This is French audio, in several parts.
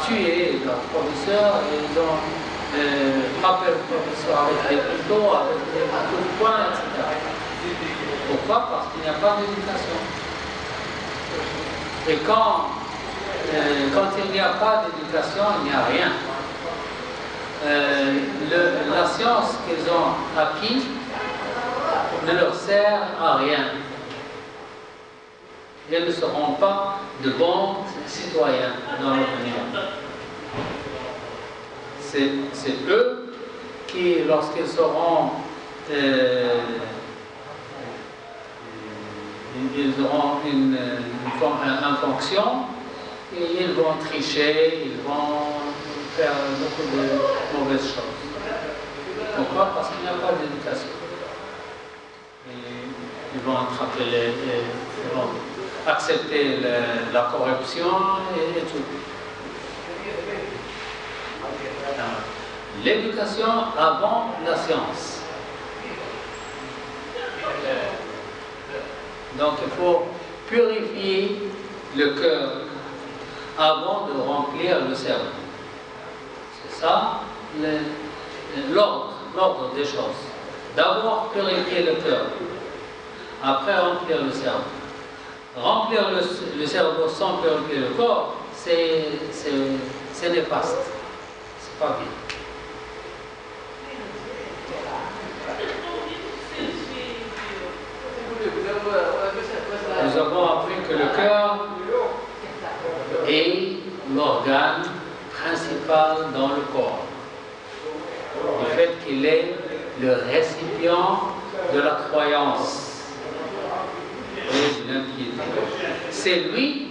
tué leur professeur et ils ont frappé le professeur avec des couteaux, avec des coups de poing, etc. Pourquoi? Parce qu'il n'y a pas d'éducation. Et quand il n'y a pas d'éducation, il n'y a rien. La science qu'ils ont acquis ne leur sert à rien. Ils ne seront pas de bons citoyens dans l'avenir. C'est eux qui, lorsqu'ils seront, ils auront une fonction, et ils vont tricher, ils vont faire beaucoup de mauvaises choses. Pourquoi? Parce qu'il n'y a pas d'éducation. Ils vont attraper ils vont accepter la corruption et tout. L'éducation avant la science. Donc il faut purifier le cœur avant de remplir le cerveau. C'est ça l'ordre des choses. D'abord purifier le cœur, après remplir le cerveau. Remplir le cerveau sans purifier le corps, c'est néfaste. C'est pas bien. Nous avons appris que le cœur est l'organe principal dans le corps. Du fait qu'il est le récipient de la croyance et de l'impiété. C'est lui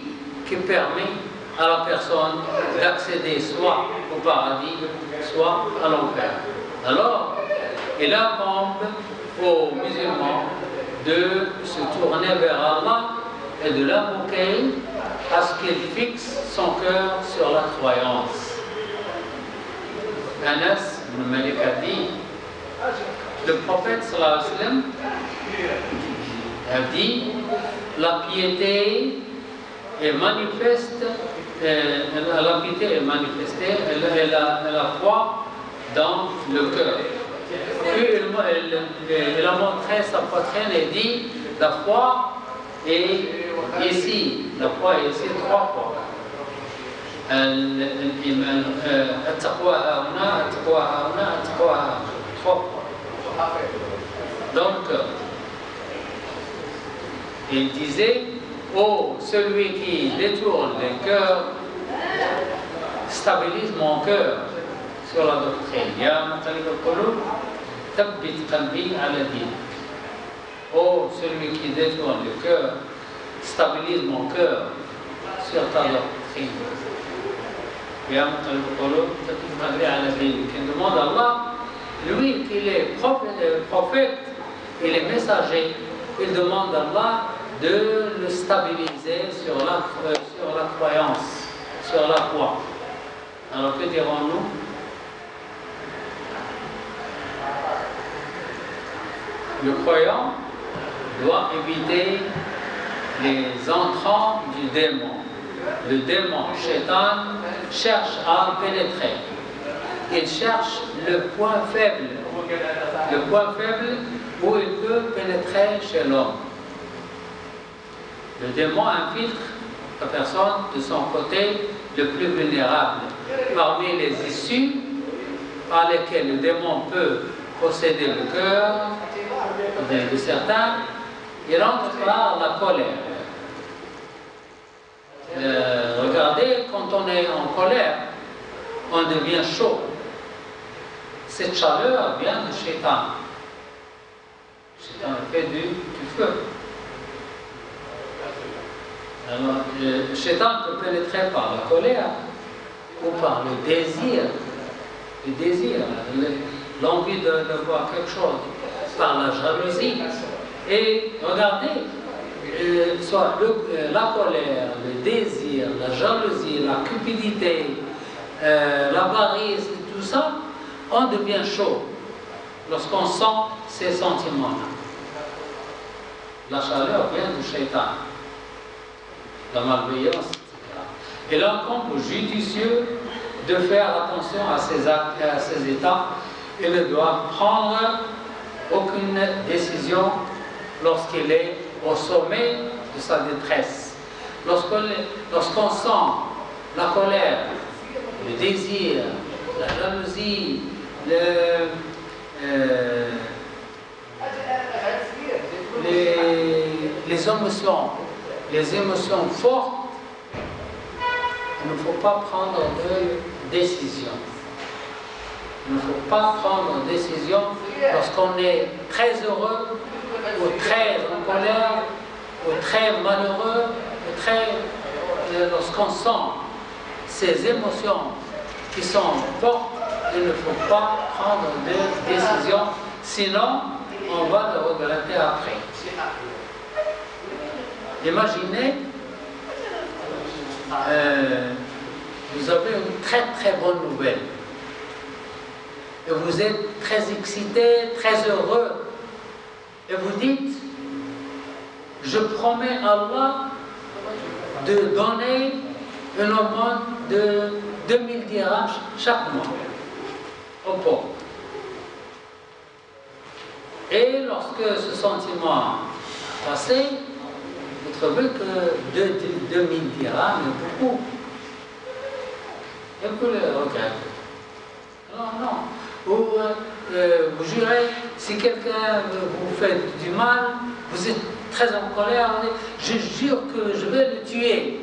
qui permet à la personne d'accéder soit au paradis, soit à l'enfer. Alors, il incombe aux musulmans de se tourner vers Allah et de l'invoquer à ce qu'il fixe son cœur sur la croyance. Anas ibn Malik a dit, le prophète sallallahu alayhi wa sallam a dit, la piété est manifeste, la piété est manifestée, et la foi dans le cœur. Puis il a montré sa poitrine et dit, la foi est ici, la foi est ici 3 fois. التقوى هنا التقوى هنا التقوى هنا 3 fois. Donc il disait, oh, celui qui détourne les cœurs stabilise mon cœur sur la doctrine. Ya muqallib al-qulub, thabbit qalbi ala din. Oh, celui qui détourne le cœur stabilise mon cœur sur ta doctrine. Ya muqallib al-qulub, thabbit qalbi ala din. Qui demande à Allah, lui qui est prophète, il est messager, il demande à Allah de le stabiliser sur la croyance, sur la foi. Alors que dirons-nous? Le croyant doit éviter les entrants du démon. Le démon, Shaitan, cherche à pénétrer. Il cherche le point faible où il peut pénétrer chez l'homme. Le démon infiltre la personne de son côté le plus vulnérable. Parmi les issues par lesquelles le démon peut posséder le cœur de certains, il entre par la colère. Regardez, quand on est en colère, on devient chaud. Cette chaleur vient de Shaitan. Shaitan fait du feu. Alors, le Shaitan peut pénétrer par la colère ou par le désir, l'envie de voir quelque chose, par la jalousie. Et regardez, soit la colère, le désir, la jalousie, la cupidité, l'avarice, tout ça, on devient chaud lorsqu'on sent ces sentiments-là. La chaleur vient du Shaitan, la malveillance, etc. Il incombe au judicieux de faire attention à ses actes et à ses états. Il ne doit prendre aucune décision lorsqu'il est au sommet de sa détresse. Lorsqu'on sent la colère, le désir, la jalousie, les émotions fortes, il ne faut pas prendre de décision. Il ne faut pas prendre de décision lorsqu'on est très heureux, ou très en colère, ou très malheureux, lorsqu'on sent ces émotions qui sont fortes, il ne faut pas prendre de décision, sinon on va le regretter après. Imaginez, vous avez une très très bonne nouvelle. Et vous êtes très excité, très heureux. Et vous dites, je promets à Allah de donner une aumône de 2000 dirhams chaque mois aux pauvres. Et lorsque ce sentiment a passé, vous trouvez que 2000 dirhams est beaucoup. Et vous le regrettez. Non. Vous jurez, si quelqu'un vous fait du mal, vous êtes très en colère, je jure que je vais le tuer.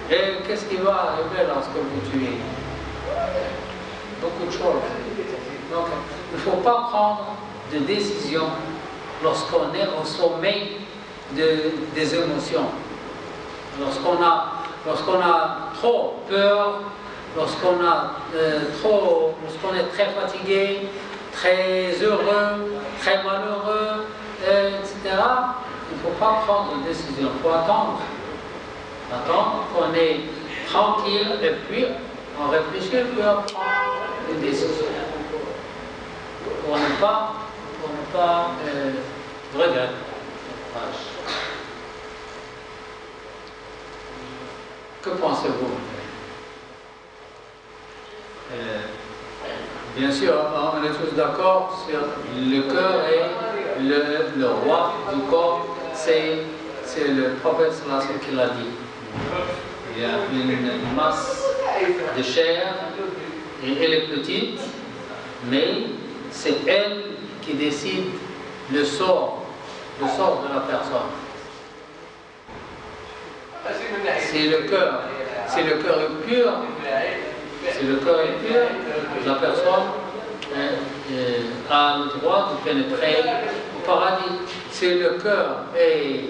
Et qu'est-ce qui va arriver lorsque vous tuez? Beaucoup de choses. Donc, il ne faut pas prendre de décision lorsqu'on est au sommet des émotions. Lorsqu'on a trop peur, lorsqu'on est très fatigué, très heureux, très malheureux, etc., il ne faut pas prendre de décision. Il faut attendre qu'on est tranquille et puis on réfléchit puis on prend une décision. Pour ne pas regretter. Que pensez-vous? Bien sûr, on est tous d'accord sur le cœur et le roi du corps, c'est le prophète sallallahu qui l'a dit. Il y a une masse de chair et elle est petite, mais c'est elle qui décide le sort de la personne. C'est le cœur est pur. Si le cœur est pur, la personne a le droit de pénétrer au paradis. Si le cœur est